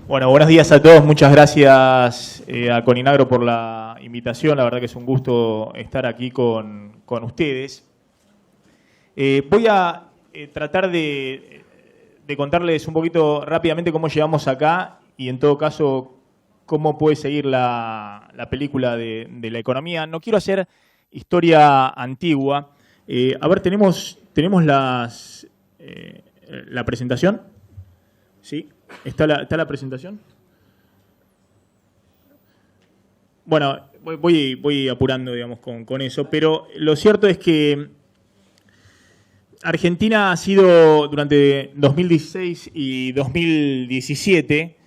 Bueno, buenos días a todos. Muchas gracias a Coninagro por la invitación. La verdad que es un gusto estar aquí con ustedes. Voy a tratar de contarles un poquito rápidamente cómo llegamos acá y en todo caso cómo puede seguir la película de la economía. No quiero hacer historia antigua. A ver, tenemos la presentación. ¿Sí? ¿Está la presentación? Bueno, voy apurando, digamos, con eso, pero lo cierto es que Argentina ha sido durante 2016 y 2017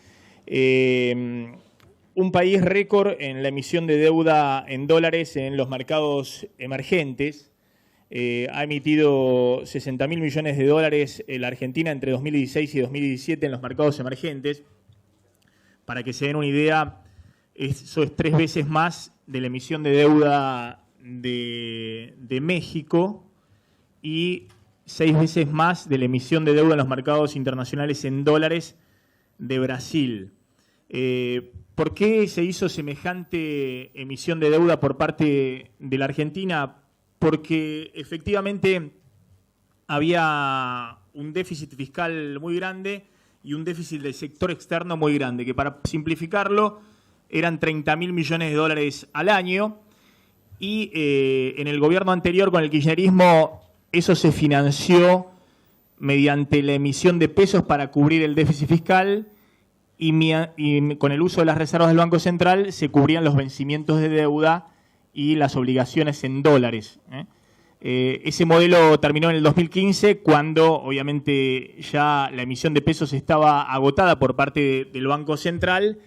un país récord en la emisión de deuda en dólares en los mercados emergentes. Ha emitido 60.000 millones de dólares la Argentina entre 2016 y 2017 en los mercados emergentes. Para que se den una idea, eso es 3 veces más de la emisión de deuda de México y 6 veces más de la emisión de deuda en los mercados internacionales en dólares de Brasil. ¿Por qué se hizo semejante emisión de deuda por parte de la Argentina? Porque efectivamente había un déficit fiscal muy grande y un déficit del sector externo muy grande, que para simplificarlo eran 30.000 millones de dólares al año y en el gobierno anterior con el kirchnerismo eso se financió mediante la emisión de pesos para cubrir el déficit fiscal y con el uso de las reservas del Banco Central se cubrían los vencimientos de deuda y las obligaciones en dólares. Ese modelo terminó en el 2015 cuando obviamente ya la emisión de pesos estaba agotada por parte del Banco Central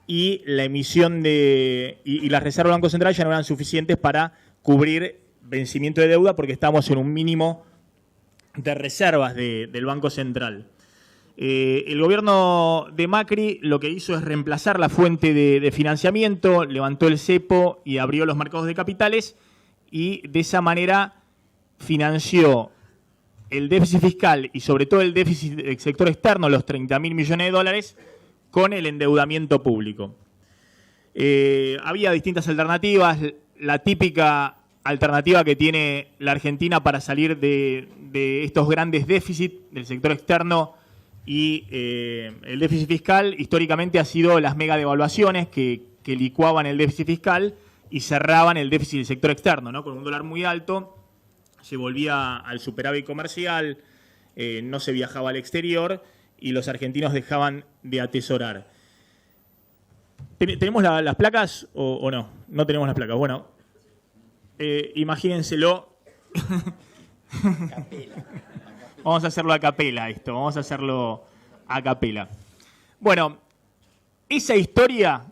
y la emisión y las reservas del Banco Central ya no eran suficientes para cubrir vencimiento de deuda porque estábamos en un mínimo de reservas del Banco Central. El gobierno de Macri lo que hizo es reemplazar la fuente de financiamiento, levantó el cepo y abrió los mercados de capitales y de esa manera financió el déficit fiscal y sobre todo el déficit del sector externo, los 30.000 millones de dólares, con el endeudamiento público. Había distintas alternativas. La típica alternativa que tiene la Argentina para salir de estos grandes déficits del sector externo y el déficit fiscal históricamente ha sido las mega devaluaciones que licuaban el déficit fiscal y cerraban el déficit del sector externo, ¿no? Con un dólar muy alto se volvía al superávit comercial, no se viajaba al exterior y los argentinos dejaban de atesorar. ¿Tenemos las placas o no? No tenemos las placas. Bueno, imagínenselo. Vamos a hacerlo a capela esto, vamos a hacerlo a capela. Bueno, esa historia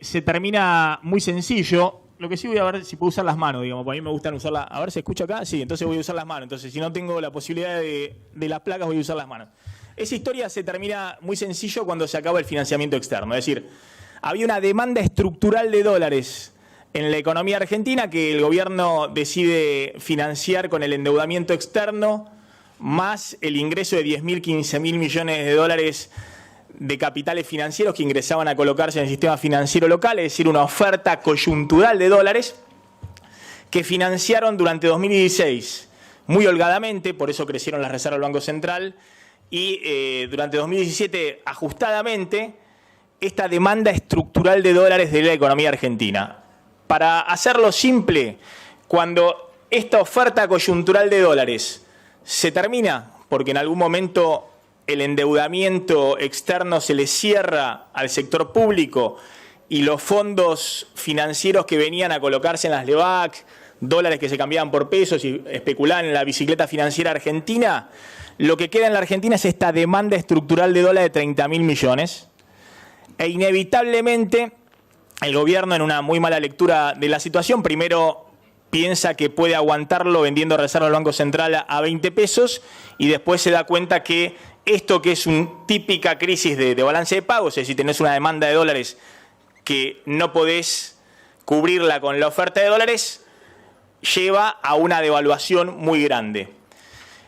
se termina muy sencillo. Lo que sí voy a ver si puedo usar las manos, digamos, para mí me gustan usarlas. A ver, ¿se escucha acá? Sí, entonces voy a usar las manos. Entonces, si no tengo la posibilidad de las placas, voy a usar las manos. Esa historia se termina muy sencillo cuando se acaba el financiamiento externo. Es decir, había una demanda estructural de dólares en la economía argentina que el gobierno decide financiar con el endeudamiento externo, más el ingreso de 10.000, 15.000 millones de dólares de capitales financieros que ingresaban a colocarse en el sistema financiero local, es decir, una oferta coyuntural de dólares que financiaron durante 2016 muy holgadamente, por eso crecieron las reservas del Banco Central, y durante 2017 ajustadamente esta demanda estructural de dólares de la economía argentina. Para hacerlo simple, cuando esta oferta coyuntural de dólares se termina, porque en algún momento el endeudamiento externo se le cierra al sector público y los fondos financieros que venían a colocarse en las LEVAC, dólares que se cambiaban por pesos y especulaban en la bicicleta financiera argentina, lo que queda en la Argentina es esta demanda estructural de dólares de 30.000 millones e inevitablemente el gobierno, en una muy mala lectura de la situación, primero piensa que puede aguantarlo vendiendo reservas del Banco Central a 20 pesos y después se da cuenta que esto, que es una típica crisis de balance de pagos, es decir, tenés una demanda de dólares que no podés cubrirla con la oferta de dólares, lleva a una devaluación muy grande.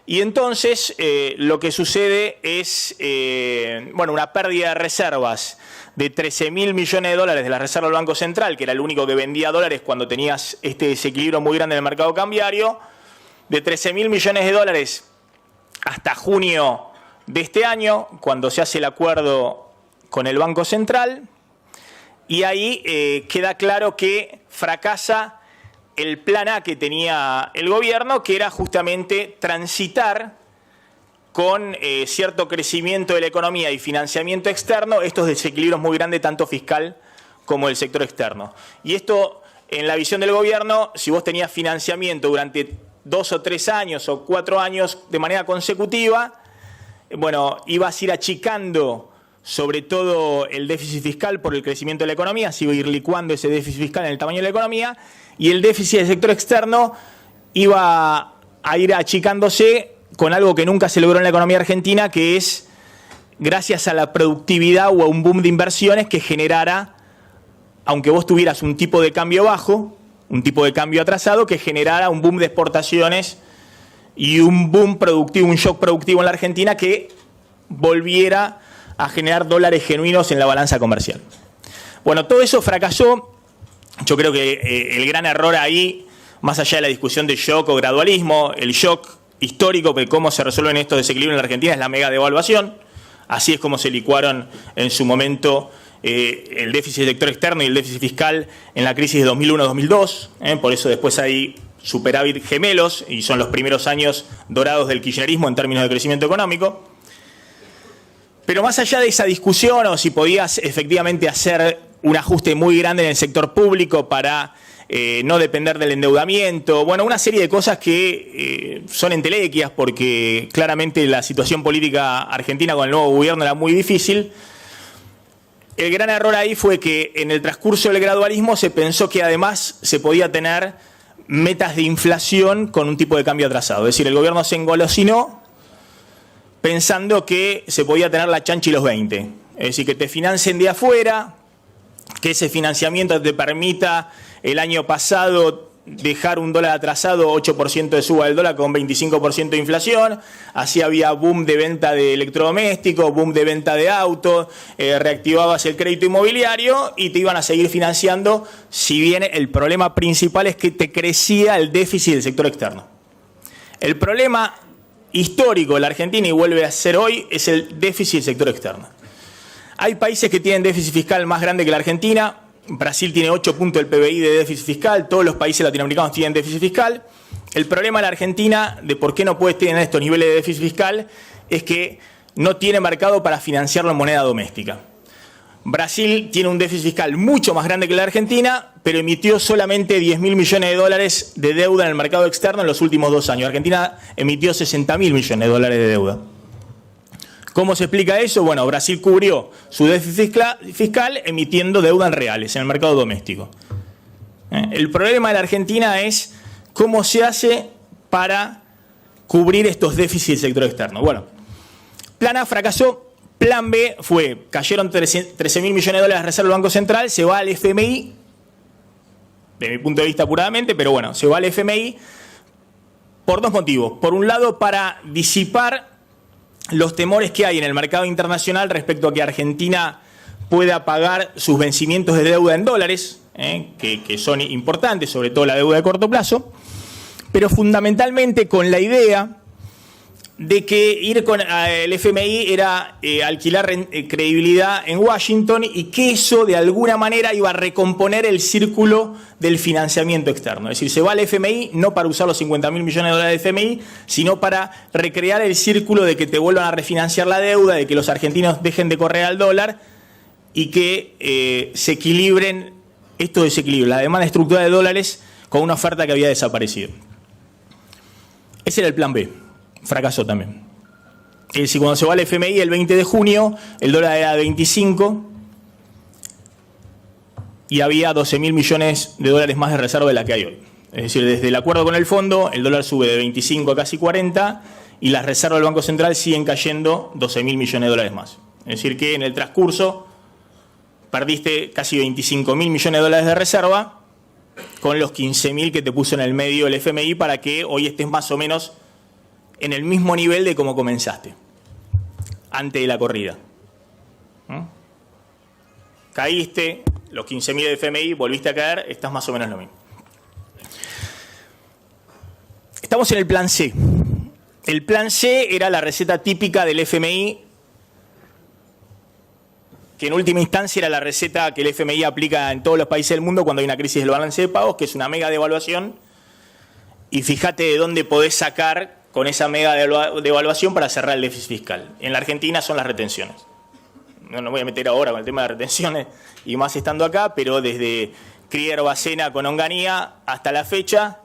Y entonces lo que sucede es una pérdida de reservas de 13.000 millones de dólares de la reserva del Banco Central, que era el único que vendía dólares cuando tenías este desequilibrio muy grande en el mercado cambiario, de 13.000 millones de dólares hasta junio de este año, cuando se hace el acuerdo con el Banco Central, y ahí queda claro que fracasa el plan A que tenía el gobierno, que era justamente transitar con cierto crecimiento de la economía y financiamiento externo estos desequilibrios muy grandes, tanto fiscal como del sector externo. Y esto, en la visión del gobierno, si vos tenías financiamiento durante 2 o 3 años o 4 años de manera consecutiva, ibas a ir achicando sobre todo el déficit fiscal por el crecimiento de la economía, se iba a ir licuando ese déficit fiscal en el tamaño de la economía, y el déficit del sector externo iba a ir achicándose con algo que nunca se logró en la economía argentina, que es gracias a la productividad o a un boom de inversiones que generara, aunque vos tuvieras un tipo de cambio bajo, un tipo de cambio atrasado, que generara un boom de exportaciones y un boom productivo, un shock productivo en la Argentina que volviera a generar dólares genuinos en la balanza comercial. Bueno, todo eso fracasó. Yo creo que el gran error ahí, más allá de la discusión de shock o gradualismo, el shock histórico de cómo se resuelven estos desequilibrios en la Argentina es la mega devaluación. Así es como se licuaron en su momento el déficit del sector externo y el déficit fiscal en la crisis de 2001-2002. Por eso después hay superávit gemelos y son los primeros años dorados del kirchnerismo en términos de crecimiento económico. Pero más allá de esa discusión o si podías efectivamente hacer un ajuste muy grande en el sector público para no depender del endeudamiento, una serie de cosas que son entelequias porque claramente la situación política argentina con el nuevo gobierno era muy difícil. El gran error ahí fue que en el transcurso del gradualismo se pensó que además se podía tener metas de inflación con un tipo de cambio atrasado. Es decir, el gobierno se engolosinó pensando que se podía tener la chancha y los 20. Es decir, que te financien de afuera, que ese financiamiento te permita el año pasado dejar un dólar atrasado, 8% de suba del dólar con 25% de inflación. Así había boom de venta de electrodomésticos, boom de venta de autos, reactivabas el crédito inmobiliario y te iban a seguir financiando, si bien el problema principal es que te crecía el déficit del sector externo. El problema histórico de la Argentina, y vuelve a ser hoy, es el déficit del sector externo. Hay países que tienen déficit fiscal más grande que la Argentina. Brasil tiene 8 puntos del PBI de déficit fiscal, todos los países latinoamericanos tienen déficit fiscal. El problema de la Argentina, de por qué no puede tener estos niveles de déficit fiscal, es que no tiene mercado para financiarlo en moneda doméstica. Brasil tiene un déficit fiscal mucho más grande que la Argentina, pero emitió solamente 10.000 millones de dólares de deuda en el mercado externo en los últimos 2 años. Argentina emitió 60.000 millones de dólares de deuda. ¿Cómo se explica eso? Bueno, Brasil cubrió su déficit fiscal emitiendo deuda en reales en el mercado doméstico. El problema de la Argentina es cómo se hace para cubrir estos déficits del sector externo. Bueno, plan A fracasó. Plan B fue, cayeron 13.000 millones de dólares de reserva del Banco Central, se va al FMI, de mi punto de vista apuradamente, pero bueno, se va al FMI por 2 motivos. Por un lado, para disipar los temores que hay en el mercado internacional respecto a que Argentina pueda pagar sus vencimientos de deuda en dólares, que son importantes, sobre todo la deuda de corto plazo, pero fundamentalmente con la idea de que ir con el FMI era alquilar credibilidad en Washington y que eso de alguna manera iba a recomponer el círculo del financiamiento externo. Es decir, se va al FMI no para usar los 50.000 millones de dólares de FMI, sino para recrear el círculo de que te vuelvan a refinanciar la deuda, de que los argentinos dejen de correr al dólar y que se equilibren estos desequilibrios, la demanda estructural de dólares con una oferta que había desaparecido. Ese era el plan B. Fracasó también. Es decir, cuando se va al FMI el 20 de junio, el dólar era 25 y había 12.000 millones de dólares más de reserva de la que hay hoy. Es decir, desde el acuerdo con el fondo, el dólar sube de 25 a casi 40 y las reservas del Banco Central siguen cayendo 12.000 millones de dólares más. Es decir, que en el transcurso perdiste casi 25.000 millones de dólares de reserva con los 15.000 que te puso en el medio el FMI para que hoy estés más o menos en el mismo nivel de como comenzaste, antes de la corrida. Caíste, los 15.000 de FMI, volviste a caer, estás más o menos lo mismo. Estamos en el plan C. El plan C era la receta típica del FMI, que en última instancia era la receta que el FMI aplica en todos los países del mundo cuando hay una crisis del balance de pagos, que es una mega devaluación, y fíjate de dónde podés sacar con esa mega devaluación para cerrar el déficit fiscal. En la Argentina son las retenciones. No me voy a meter ahora con el tema de retenciones y más estando acá, pero desde Krier Bacena con Onganía hasta la fecha,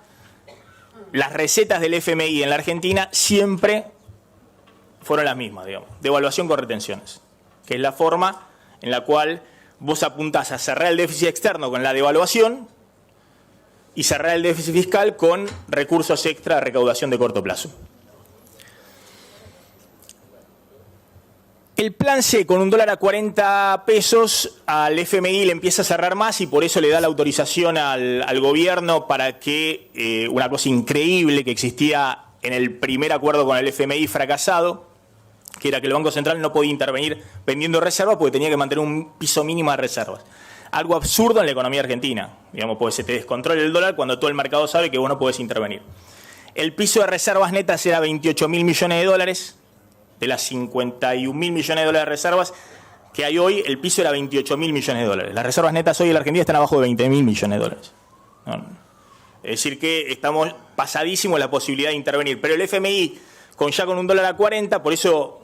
las recetas del FMI en la Argentina siempre fueron las mismas, digamos, devaluación con retenciones, que es la forma en la cual vos apuntás a cerrar el déficit externo con la devaluación y cerrar el déficit fiscal con recursos extra de recaudación de corto plazo. El plan C, con un dólar a 40 pesos, al FMI le empieza a cerrar más y por eso le da la autorización al gobierno para que, una cosa increíble que existía en el primer acuerdo con el FMI fracasado, que era que el Banco Central no podía intervenir vendiendo reservas porque tenía que mantener un piso mínimo de reservas. Algo absurdo en la economía argentina, digamos, porque se te descontrola el dólar cuando todo el mercado sabe que vos no podés intervenir. El piso de reservas netas era 28.000 millones de dólares. De las 51.000 millones de dólares de reservas que hay hoy, el piso era 28.000 millones de dólares. Las reservas netas hoy en la Argentina están abajo de 20.000 millones de dólares. Es decir que estamos pasadísimos la posibilidad de intervenir. Pero el FMI, ya con un dólar a 40, por eso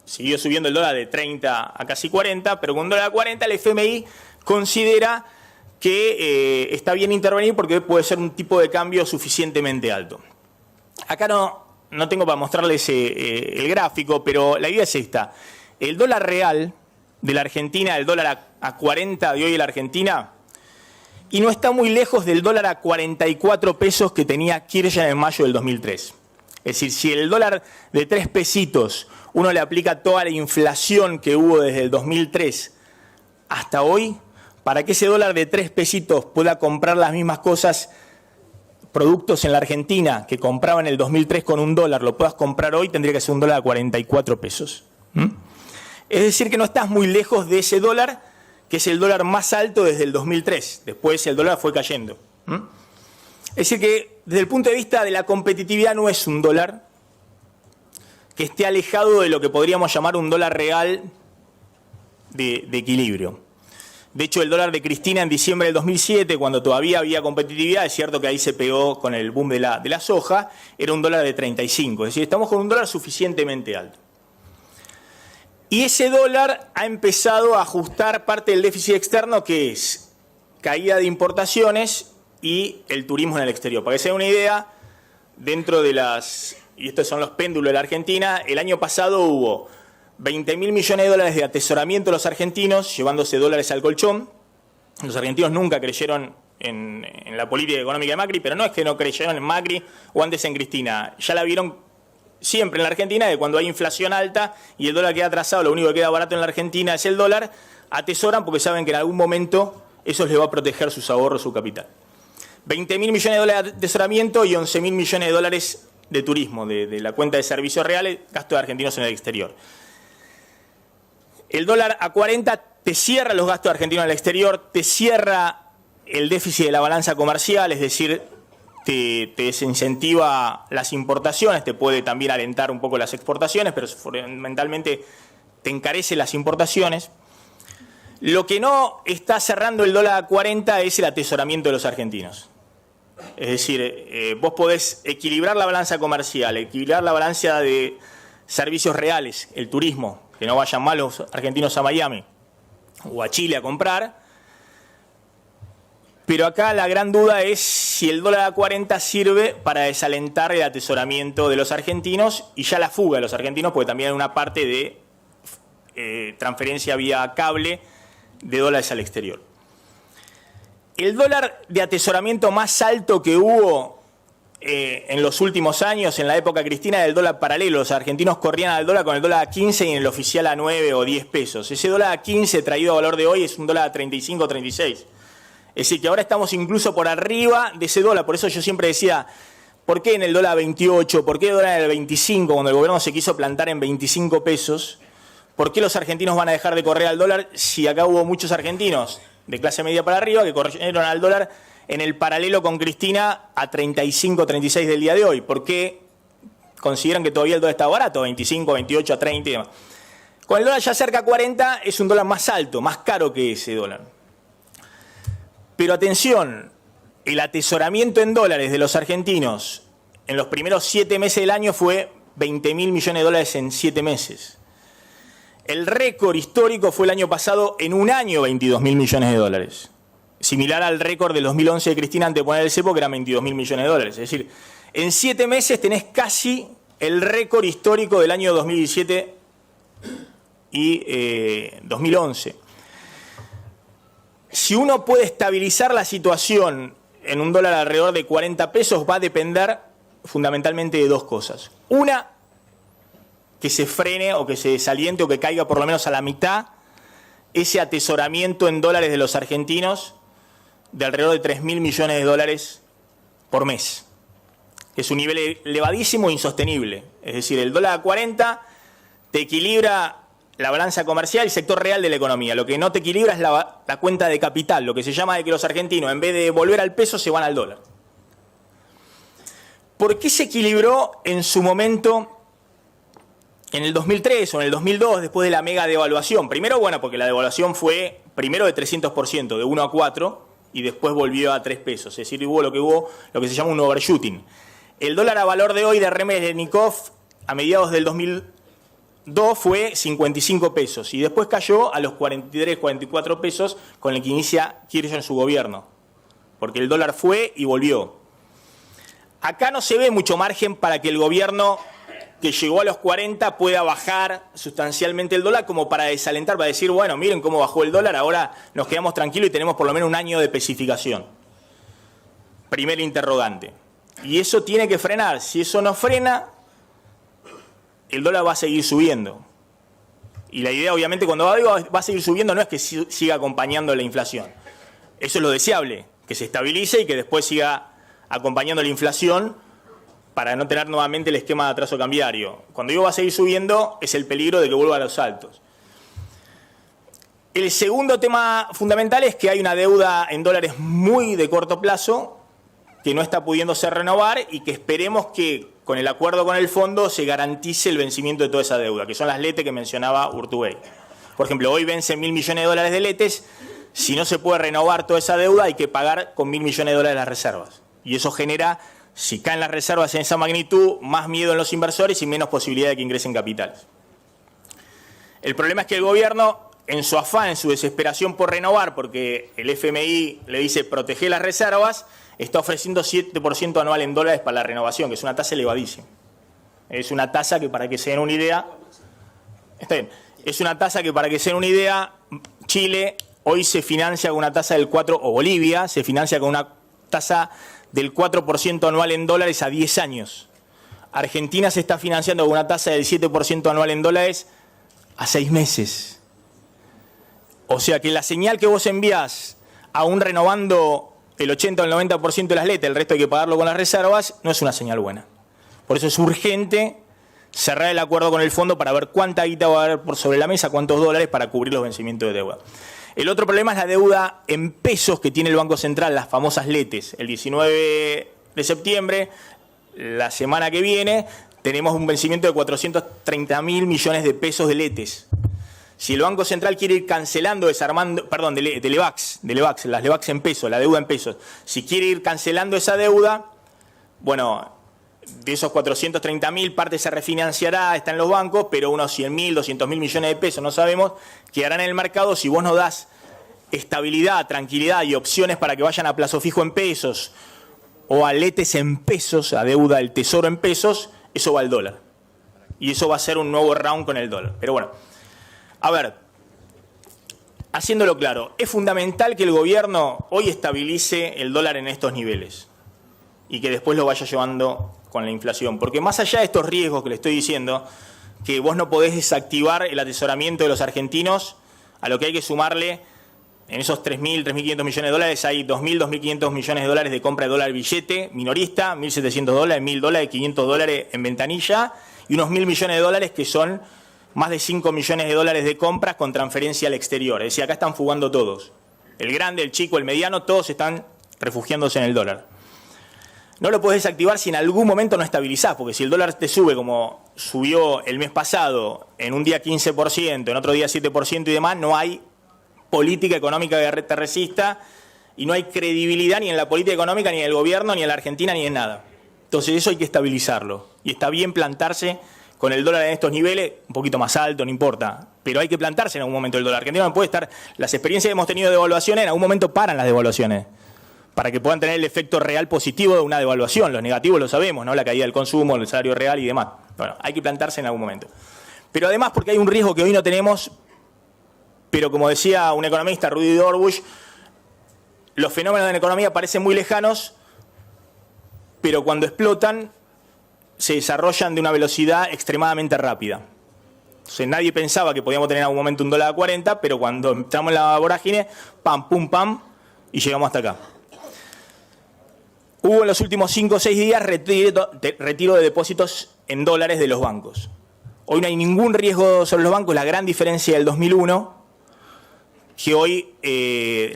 siguió subiendo el dólar de 30 a casi 40, pero con un dólar a 40 el FMI considera que está bien intervenir porque puede ser un tipo de cambio suficientemente alto. Acá no tengo para mostrarles el gráfico, pero la idea es esta. El dólar real de la Argentina, el dólar a 40 de hoy en la Argentina, y no está muy lejos del dólar a 44 pesos que tenía Kirchner en mayo del 2003. Es decir, si el dólar de 3 pesitos uno le aplica toda la inflación que hubo desde el 2003 hasta hoy, para que ese dólar de 3 pesitos pueda comprar las mismas cosas, productos en la Argentina que compraba en el 2003 con un dólar, lo puedas comprar hoy, tendría que ser un dólar a 44 pesos. Es decir, que no estás muy lejos de ese dólar, que es el dólar más alto desde el 2003. Después el dólar fue cayendo. Es decir, que desde el punto de vista de la competitividad no es un dólar que esté alejado de lo que podríamos llamar un dólar real de equilibrio. De hecho, el dólar de Cristina en diciembre del 2007, cuando todavía había competitividad, es cierto que ahí se pegó con el boom de la soja, era un dólar de 35. Es decir, estamos con un dólar suficientemente alto. Y ese dólar ha empezado a ajustar parte del déficit externo, que es caída de importaciones y el turismo en el exterior. Para que se den una idea, dentro de y estos son los péndulos de la Argentina, el año pasado hubo 20.000 millones de dólares de atesoramiento de los argentinos, llevándose dólares al colchón. Los argentinos nunca creyeron en la política económica de Macri, pero no es que no creyeron en Macri o antes en Cristina. Ya la vieron siempre en la Argentina, de cuando hay inflación alta y el dólar queda atrasado, lo único que queda barato en la Argentina es el dólar, atesoran porque saben que en algún momento eso les va a proteger sus ahorros, su capital. 20.000 millones de dólares de atesoramiento y 11.000 millones de dólares de turismo, de la cuenta de servicios reales, gasto de argentinos en el exterior. El dólar a 40 te cierra los gastos argentinos en el exterior, te cierra el déficit de la balanza comercial, es decir, te desincentiva las importaciones, te puede también alentar un poco las exportaciones, pero fundamentalmente te encarece las importaciones. Lo que no está cerrando el dólar a 40 es el atesoramiento de los argentinos. Es decir, vos podés equilibrar la balanza comercial, equilibrar la balanza de servicios reales, el turismo, que no vayan mal los argentinos a Miami o a Chile a comprar. Pero acá la gran duda es si el dólar a 40 sirve para desalentar el atesoramiento de los argentinos y ya la fuga de los argentinos, porque también hay una parte de transferencia vía cable de dólares al exterior. El dólar de atesoramiento más alto que hubo en los últimos años, en la época cristina, era el dólar paralelo. Los argentinos corrían al dólar con el dólar a 15 y en el oficial a 9 o 10 pesos. Ese dólar a 15 traído a valor de hoy es un dólar a 35 o 36. Es decir, que ahora estamos incluso por arriba de ese dólar. Por eso yo siempre decía, ¿Por qué en el dólar 28? ¿Por qué el dólar en el 25 cuando el gobierno se quiso plantar en 25 pesos? ¿Por qué los argentinos van a dejar de correr al dólar si acá hubo muchos argentinos de clase media para arriba que corrieron al dólar en el paralelo con Cristina a 35, 36 del día de hoy? ¿Por qué consideran que todavía el dólar está barato? 25, 28, a 30 y demás. Con el dólar ya cerca a 40 es un dólar más alto, más caro que ese dólar. Pero atención, el atesoramiento en dólares de los argentinos en los primeros 7 meses del año fue 20.000 millones de dólares en 7 meses. El récord histórico fue el año pasado, en un año, 22.000 millones de dólares. Similar al récord del 2011 de Cristina antes de poner el cepo, que eran 22.000 millones de dólares. Es decir, en 7 meses tenés casi el récord histórico del año 2017 y 2011. Si uno puede estabilizar la situación en un dólar alrededor de 40 pesos, va a depender fundamentalmente de dos cosas. Una, que se frene o que se desaliente o que caiga por lo menos a la mitad ese atesoramiento en dólares de los argentinos de alrededor de 3.000 millones de dólares por mes, que es un nivel elevadísimo e insostenible. Es decir, el dólar a 40 te equilibra la balanza comercial y el sector real de la economía. Lo que no te equilibra es la cuenta de capital, lo que se llama de que los argentinos, en vez de volver al peso, se van al dólar. ¿Por qué se equilibró en su momento en el 2003 o en el 2002, después de la mega devaluación? Primero, bueno, porque la devaluación fue primero de 300%, de 1 a 4, y después volvió a 3 pesos. Es decir, hubo lo que se llama un overshooting. El dólar a valor de hoy de Remedyakov a mediados del 2002 fue 55 pesos y después cayó a los 43, 44 pesos con el que inicia Kirchner su gobierno, porque el dólar fue y volvió. Acá no se ve mucho margen para que el gobierno que llegó a los 40 pueda bajar sustancialmente el dólar como para desalentar, para decir, bueno, miren cómo bajó el dólar, ahora nos quedamos tranquilos y tenemos por lo menos un año de especificación. Primer interrogante. Y eso tiene que frenar. Si eso no frena, el dólar va a seguir subiendo. Y la idea, obviamente, cuando digo va a seguir subiendo, no es que siga acompañando la inflación. Eso es lo deseable, que se estabilice y que después siga acompañando la inflación para no tener nuevamente el esquema de atraso cambiario. Cuando digo va a seguir subiendo, es el peligro de que vuelva a los altos. El segundo tema fundamental es que hay una deuda en dólares muy de corto plazo que no está pudiéndose renovar y que esperemos que con el acuerdo con el fondo se garantice el vencimiento de toda esa deuda, que son las LETE que mencionaba Urtubey. Por ejemplo, hoy vencen 1.000 millones de dólares de LETES. Si no se puede renovar toda esa deuda, hay que pagar con 1.000 millones de dólares las reservas. Y eso genera, si caen las reservas en esa magnitud, más miedo en los inversores y menos posibilidad de que ingresen capitales. El problema es que el gobierno, en su afán, en su desesperación por renovar, porque el FMI le dice proteger las reservas, está ofreciendo 7% anual en dólares para la renovación, que es una tasa elevadísima. Es una tasa que, para que se den una idea, está bien, es una tasa que, para que se den una idea, Chile hoy se financia con una tasa del 4%, o Bolivia se financia con una tasa del 4% anual en dólares a 10 años. Argentina se está financiando con una tasa del 7% anual en dólares a 6 meses. O sea que la señal que vos envías aún renovando el 80 o el 90% de las LETE, el resto hay que pagarlo con las reservas, no es una señal buena. Por eso es urgente cerrar el acuerdo con el fondo para ver cuánta guita va a haber por sobre la mesa, cuántos dólares para cubrir los vencimientos de deuda. El otro problema es la deuda en pesos que tiene el Banco Central, las famosas LETES. El 19 de septiembre, la semana que viene, tenemos un vencimiento de 430.000 millones de pesos de LETES. Si el Banco Central quiere ir cancelando, desarmando, perdón, de LEVAX, las LEVAX en pesos, la deuda en pesos, si quiere ir cancelando esa deuda, bueno, de esos 430.000 parte se refinanciará, está en los bancos, pero unos 100.000, 200.000 millones de pesos, no sabemos, quedarán en el mercado. Si vos no das estabilidad, tranquilidad y opciones para que vayan a plazo fijo en pesos o a LETES en pesos, a deuda del tesoro en pesos, eso va al dólar. Y eso va a ser un nuevo round con el dólar. Pero bueno, a ver, haciéndolo claro, es fundamental que el gobierno hoy estabilice el dólar en estos niveles y que después lo vaya llevando con la inflación. Porque más allá de estos riesgos que le estoy diciendo, que vos no podés desactivar el atesoramiento de los argentinos, a lo que hay que sumarle En esos 3.000, 3.500 millones de dólares hay 2.000, 2.500 millones de dólares de compra de dólar billete minorista, 1.700 dólares, 1.000 dólares, 500 dólares en ventanilla y unos 1.000 millones de dólares que son más de 5 millones de dólares de compras con transferencia al exterior. Es decir, acá están fugando todos. El grande, el chico, el mediano, todos están refugiándose en el dólar. No lo podés desactivar si en algún momento no estabilizás, porque si el dólar te sube como subió el mes pasado, en un día 15%, en otro día 7% y demás, no hay política económica que te resista y no hay credibilidad ni en la política económica, ni en el gobierno, ni en la Argentina, ni en nada. Entonces eso hay que estabilizarlo. Y está bien plantarse con el dólar en estos niveles, un poquito más alto, no importa, pero hay que plantarse en algún momento el dólar. Argentina no puede estar, las experiencias que hemos tenido de devaluaciones, en algún momento paran las devaluaciones, para que puedan tener el efecto real positivo de una devaluación. Los negativos lo sabemos, ¿no? La caída del consumo, el salario real y demás. Bueno, hay que plantarse en algún momento. Pero además porque hay un riesgo que hoy no tenemos, pero como decía un economista, Rudy Dorbush, los fenómenos de la economía parecen muy lejanos, pero cuando explotan se desarrollan de una velocidad extremadamente rápida. Entonces nadie pensaba que podíamos tener en algún momento un dólar a 40, pero cuando entramos en la vorágine, pam, pum, pam, y llegamos hasta acá. Hubo en los últimos 5 o 6 días retiro de depósitos en dólares de los bancos. Hoy no hay ningún riesgo sobre los bancos, la gran diferencia del 2001, que hoy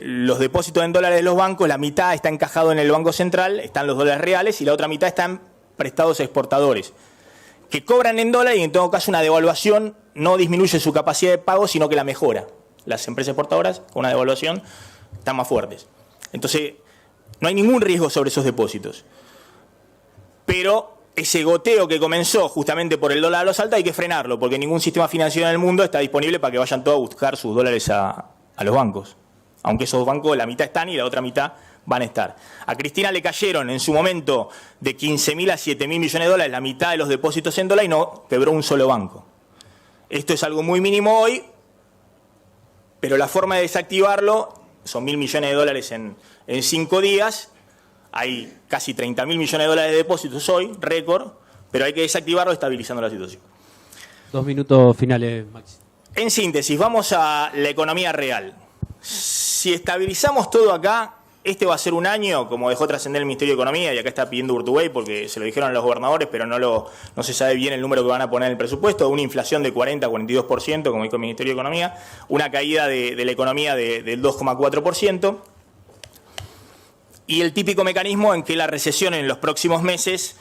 los depósitos en dólares de los bancos, la mitad está encajado en el Banco Central, están los dólares reales, y la otra mitad están prestados a exportadores, que cobran en dólares y en todo caso una devaluación no disminuye su capacidad de pago, sino que la mejora. Las empresas exportadoras con una devaluación están más fuertes. Entonces, no hay ningún riesgo sobre esos depósitos. Pero ese goteo que comenzó justamente por el dólar a los altos hay que frenarlo, porque ningún sistema financiero en el mundo está disponible para que vayan todos a buscar sus dólares a los bancos. Aunque esos bancos, la mitad están y la otra mitad van a estar. A Cristina le cayeron en su momento de 15.000 a 7.000 millones de dólares la mitad de los depósitos en dólar y no quebró un solo banco. Esto es algo muy mínimo hoy, pero la forma de desactivarlo son 1.000 millones de dólares en 5 días. Hay casi 30.000 millones de dólares de depósitos hoy, récord, pero hay que desactivarlo estabilizando la situación. 2 minutos finales, Maxi. En síntesis, vamos a la economía real. Si estabilizamos todo acá, este va a ser un año, como dejó trascender el Ministerio de Economía, y acá está pidiendo Urtubey porque se lo dijeron a los gobernadores, pero no se sabe bien el número que van a poner en el presupuesto, una inflación de 40-42%, como dijo el Ministerio de Economía, una caída de la economía del 2,4%, y el típico mecanismo en que la recesión en los próximos meses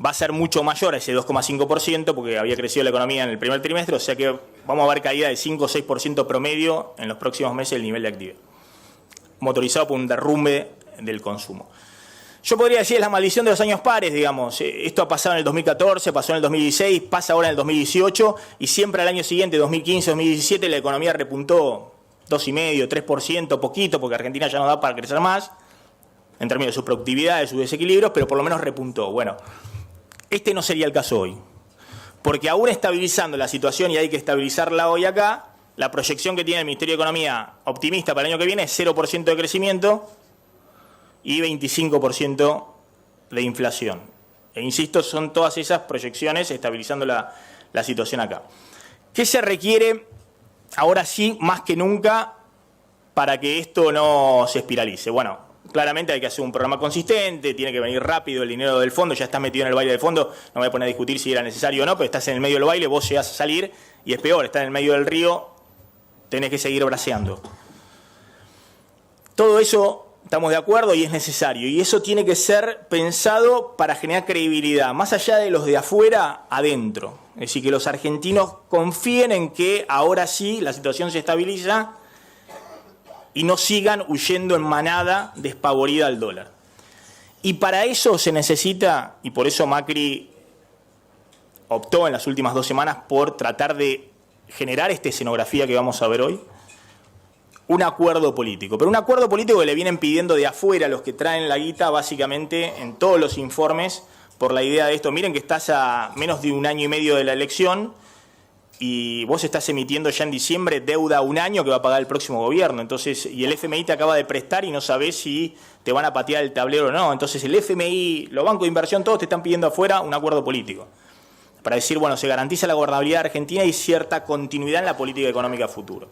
va a ser mucho mayor a ese 2,5%, porque había crecido la economía en el primer trimestre, o sea que vamos a ver caída de 5 o 6% promedio en los próximos meses del nivel de actividad, motorizado por un derrumbe del consumo. Yo podría decir, es la maldición de los años pares, digamos. Esto ha pasado en el 2014, pasó en el 2016, pasa ahora en el 2018, y siempre al año siguiente, 2015, 2017, la economía repuntó 2,5%, 3%, poquito, porque Argentina ya no da para crecer más, en términos de su productividad, de sus desequilibrios, pero por lo menos repuntó. Bueno, este no sería el caso hoy, porque aún estabilizando la situación, y hay que estabilizarla hoy acá, la proyección que tiene el Ministerio de Economía optimista para el año que viene es 0% de crecimiento y 25% de inflación. E insisto, son todas esas proyecciones estabilizando la situación acá. ¿Qué se requiere ahora sí, más que nunca, para que esto no se espiralice? Bueno, claramente hay que hacer un programa consistente, tiene que venir rápido el dinero del fondo, ya estás metido en el baile del fondo, no me voy a poner a discutir si era necesario o no, pero estás en el medio del baile, vos llegás a salir y es peor, estás en el medio del río, tenés que seguir braceando. Todo eso estamos de acuerdo y es necesario. Y eso tiene que ser pensado para generar credibilidad, más allá de los de afuera, adentro. Es decir, que los argentinos confíen en que ahora sí la situación se estabiliza y no sigan huyendo en manada despavorida al dólar. Y para eso se necesita, y por eso Macri optó en las últimas 2 semanas por tratar de generar esta escenografía que vamos a ver hoy, un acuerdo político. Pero un acuerdo político que le vienen pidiendo de afuera los que traen la guita básicamente en todos los informes por la idea de esto. Miren que estás a menos de 1 año y medio de la elección y vos estás emitiendo ya en diciembre deuda a 1 año que va a pagar el próximo gobierno. Entonces, y el FMI te acaba de prestar y no sabés si te van a patear el tablero o no. Entonces el FMI, los bancos de inversión, todos te están pidiendo afuera un acuerdo político. Para decir, bueno, se garantiza la gobernabilidad argentina y cierta continuidad en la política económica futuro.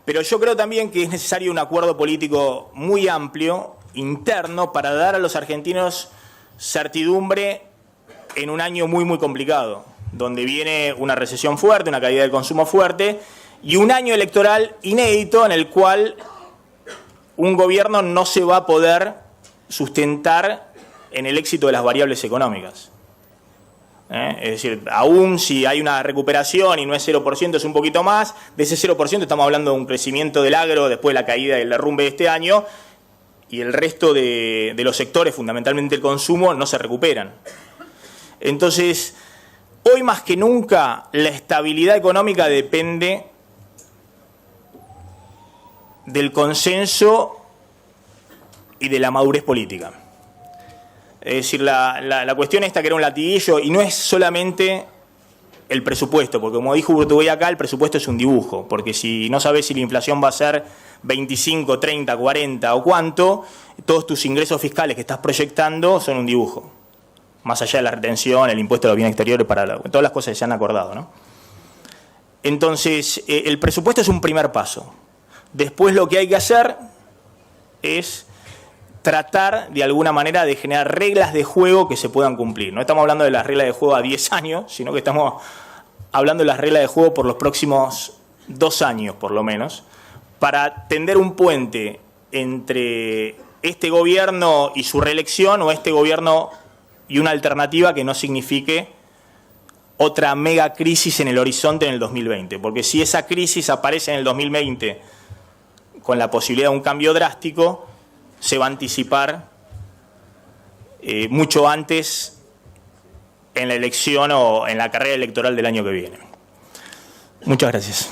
Pero yo creo también que es necesario un acuerdo político muy amplio, interno, para dar a los argentinos certidumbre en un año muy, muy complicado, donde viene una recesión fuerte, una caída del consumo fuerte, y un año electoral inédito en el cual un gobierno no se va a poder sustentar en el éxito de las variables económicas. Es decir, aún si hay una recuperación y no es 0%, es un poquito más, de ese 0% estamos hablando de un crecimiento del agro después de la caída y el derrumbe de este año, y el resto de los sectores, fundamentalmente el consumo, no se recuperan. Entonces, hoy más que nunca, la estabilidad económica depende del consenso y de la madurez política. Es decir, la cuestión esta que era un latiguillo, y no es solamente el presupuesto, porque como dijo Urtubey acá, el presupuesto es un dibujo, porque si no sabes si la inflación va a ser 25, 30, 40 o cuánto, todos tus ingresos fiscales que estás proyectando son un dibujo, más allá de la retención, el impuesto de los bienes exteriores, todas las cosas que se han acordado, ¿no? Entonces, el presupuesto es un primer paso. Después lo que hay que hacer es tratar de alguna manera de generar reglas de juego que se puedan cumplir. No estamos hablando de las reglas de juego a 10 años, sino que estamos hablando de las reglas de juego por los próximos 2 años, por lo menos, para tender un puente entre este gobierno y su reelección, o este gobierno y una alternativa que no signifique otra mega crisis en el horizonte en el 2020. Porque si esa crisis aparece en el 2020 con la posibilidad de un cambio drástico, se va a anticipar mucho antes en la elección o en la carrera electoral del año que viene. Muchas gracias.